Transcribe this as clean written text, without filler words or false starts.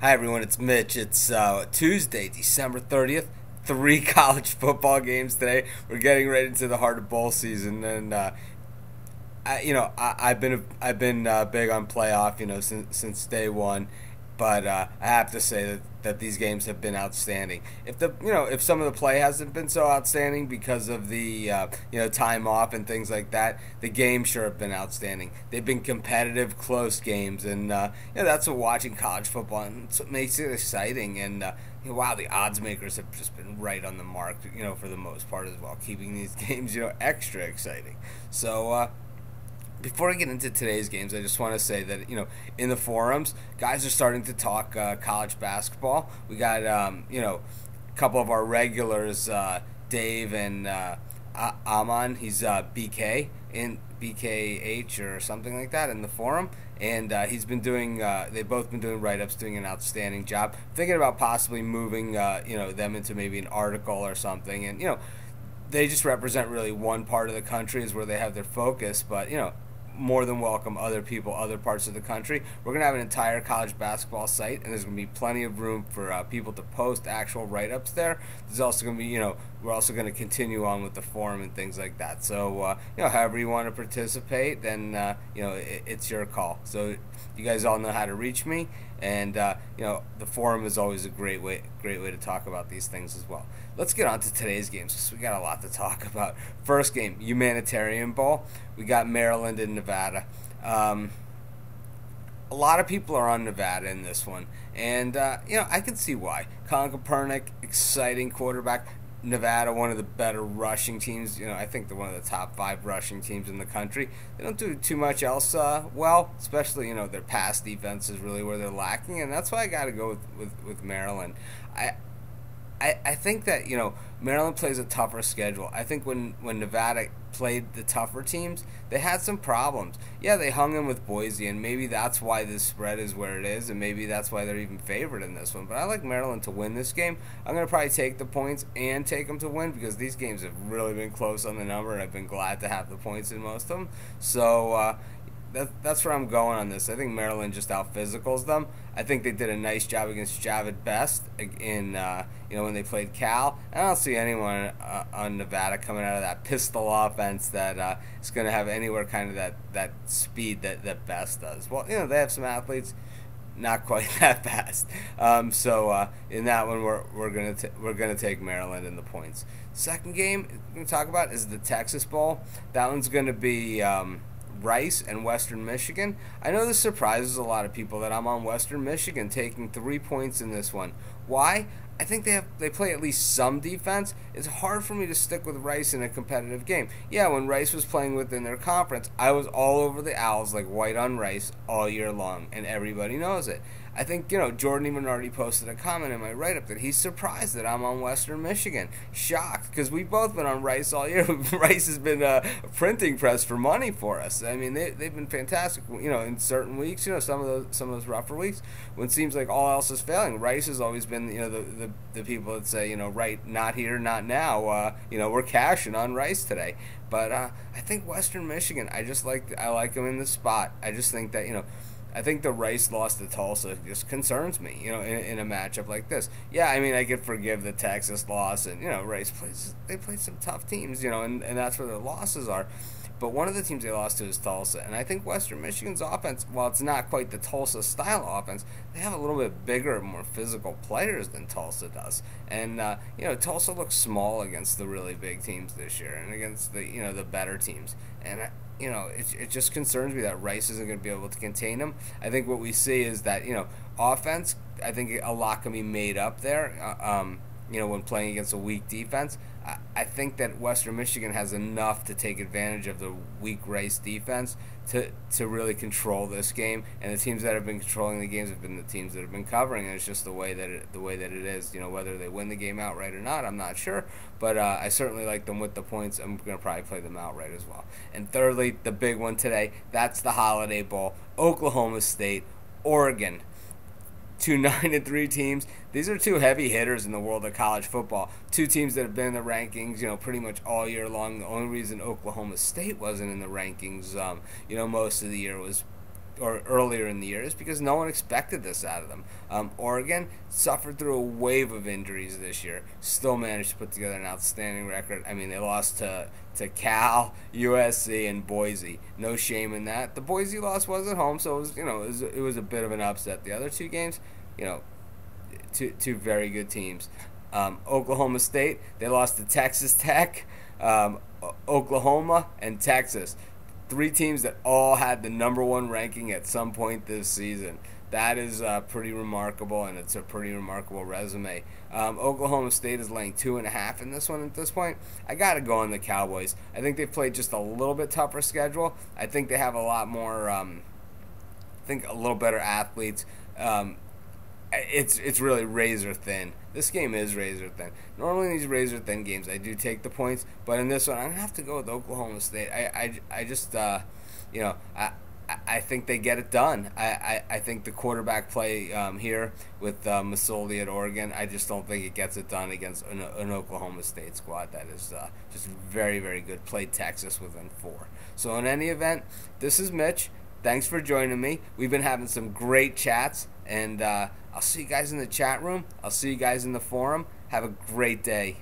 Hi everyone, it's Mitch. It's Tuesday, December 30th. Three college football games today. We're getting right into the heart of bowl season, and I've been big on playoff, since day one. But I have to say that these games have been outstanding. If some of the play hasn't been so outstanding because of the time off and things like that, the games sure have been outstanding. They've been competitive, close games, and that's what watching college football, and it's what makes it exciting. And wow, the odds makers have just been right on the mark, for the most part as well, keeping these games extra exciting. So. Before I get into today's games, I just want to say that in the forums, guys are starting to talk college basketball. We got a couple of our regulars, Dave and Amon. He's BK in BKH or something like that in the forum, and he's been doing. They've both been doing write-ups, doing an outstanding job. Thinking about possibly moving them into maybe an article or something, and they just represent really one part of the country is where they have their focus, but more than welcome other people, other parts of the country. We're going to have an entire college basketball site, and there's going to be plenty of room for people to post actual write-ups there. There's also going to be, we're also going to continue on with the forum and things like that. So, however you want to participate, then, it's your call. So you guys all know how to reach me, and, the forum is always a great way to talk about these things as well. Let's get on to today's games because we got a lot to talk about. First game, Humanitarian Bowl. We got Maryland and Nevada. A lot of people are on Nevada in this one, and I can see why. Colin Kaepernick, exciting quarterback. Nevada, one of the better rushing teams. I think they're one of the top 5 rushing teams in the country. They don't do too much else well, especially their pass defense is really where they're lacking, and that's why I got to go with Maryland. I think that Maryland plays a tougher schedule. I think when Nevada played the tougher teams, they had some problems. Yeah, they hung in with Boise, and maybe that's why this spread is where it is, and maybe that's why they're even favored in this one. But I like Maryland to win this game. I'm going to probably take the points and take them to win because these games have really been close on the number, and I've been glad to have the points in most of them. So that's where I'm going on this. I think Maryland just out-physicals them. I think they did a nice job against Javid Best in when they played Cal. I don't see anyone on Nevada coming out of that pistol offense that is going to have anywhere kind of that speed that Best does. Well, they have some athletes, not quite that fast. So in that one, we're gonna take Maryland in the points. Second game we're going to talk about is the Texas Bowl. That one's going to be Rice and Western Michigan. I know this surprises a lot of people that I'm on Western Michigan taking 3 points in this one. Why? I think they play at least some defense. It's hard for me to stick with Rice in a competitive game. Yeah, when Rice was playing within their conference, I was all over the Owls like white on rice all year long, and everybody knows it. I think, Jordan even already posted a comment in my write-up that he's surprised that I'm on Western Michigan. Shocked, because we've both been on Rice all year. Rice has been a printing press for money for us. I mean, they've been fantastic, in certain weeks, some of those rougher weeks, when it seems like all else is failing. Rice has always been, the people that say, right, not here, not now, we're cashing on Rice today. But I think Western Michigan, I like them in the spot. I just think that, I think the Rice loss to Tulsa just concerns me, in a matchup like this. Yeah, I mean, I could forgive the Texas loss, and, Rice they played some tough teams, and that's where their losses are. But one of the teams they lost to is Tulsa, and I think Western Michigan's offense, while it's not quite the Tulsa-style offense, they have a little bit bigger, more physical players than Tulsa does. And, Tulsa looks small against the really big teams this year and against the, the better teams. And, it just concerns me that Rice isn't going to be able to contain them. I think what we see is that, offense, I think a lot can be made up there, when playing against a weak defense. I think that Western Michigan has enough to take advantage of the weak Rice defense to really control this game. And the teams that have been controlling the games have been the teams that have been covering, and it's just the way that it is. Whether they win the game outright or not, I'm not sure. But I certainly like them with the points. I'm going to probably play them outright as well. And thirdly, the big one today, that's the Holiday Bowl. Oklahoma State, Oregon. 2 9-3 teams. These are 2 heavy hitters in the world of college football. 2 teams that have been in the rankings, pretty much all year long. The only reason Oklahoma State wasn't in the rankings, most of the year was or earlier in the year is because no one expected this out of them. Oregon suffered through a wave of injuries this year, still managed to put together an outstanding record. I mean, they lost to Cal, USC, and Boise. No shame in that. The Boise loss was at home, so it was, it was a bit of an upset. The other two games, two very good teams. Oklahoma State, they lost to Texas Tech, Oklahoma, and Texas. Three teams that all had the #1 ranking at some point this season. That is pretty remarkable, and it's a pretty remarkable resume. Oklahoma State is laying 2.5 in this one at this point. I got to go on the Cowboys. I think they've played just a little bit tougher schedule. I think they have a lot more, a little better athletes. It's really razor thin. This game is razor thin. Normally in these razor thin games, I do take the points, but in this one, I'm gonna have to go with Oklahoma State. I just I think they get it done. I think the quarterback play here with Masoli at Oregon, I just don't think it gets it done against an Oklahoma State squad that is just very, very good. Played Texas within 4. So in any event, this is Mitch. Thanks for joining me. We've been having some great chats, and I'll see you guys in the chat room. I'll see you guys in the forum. Have a great day.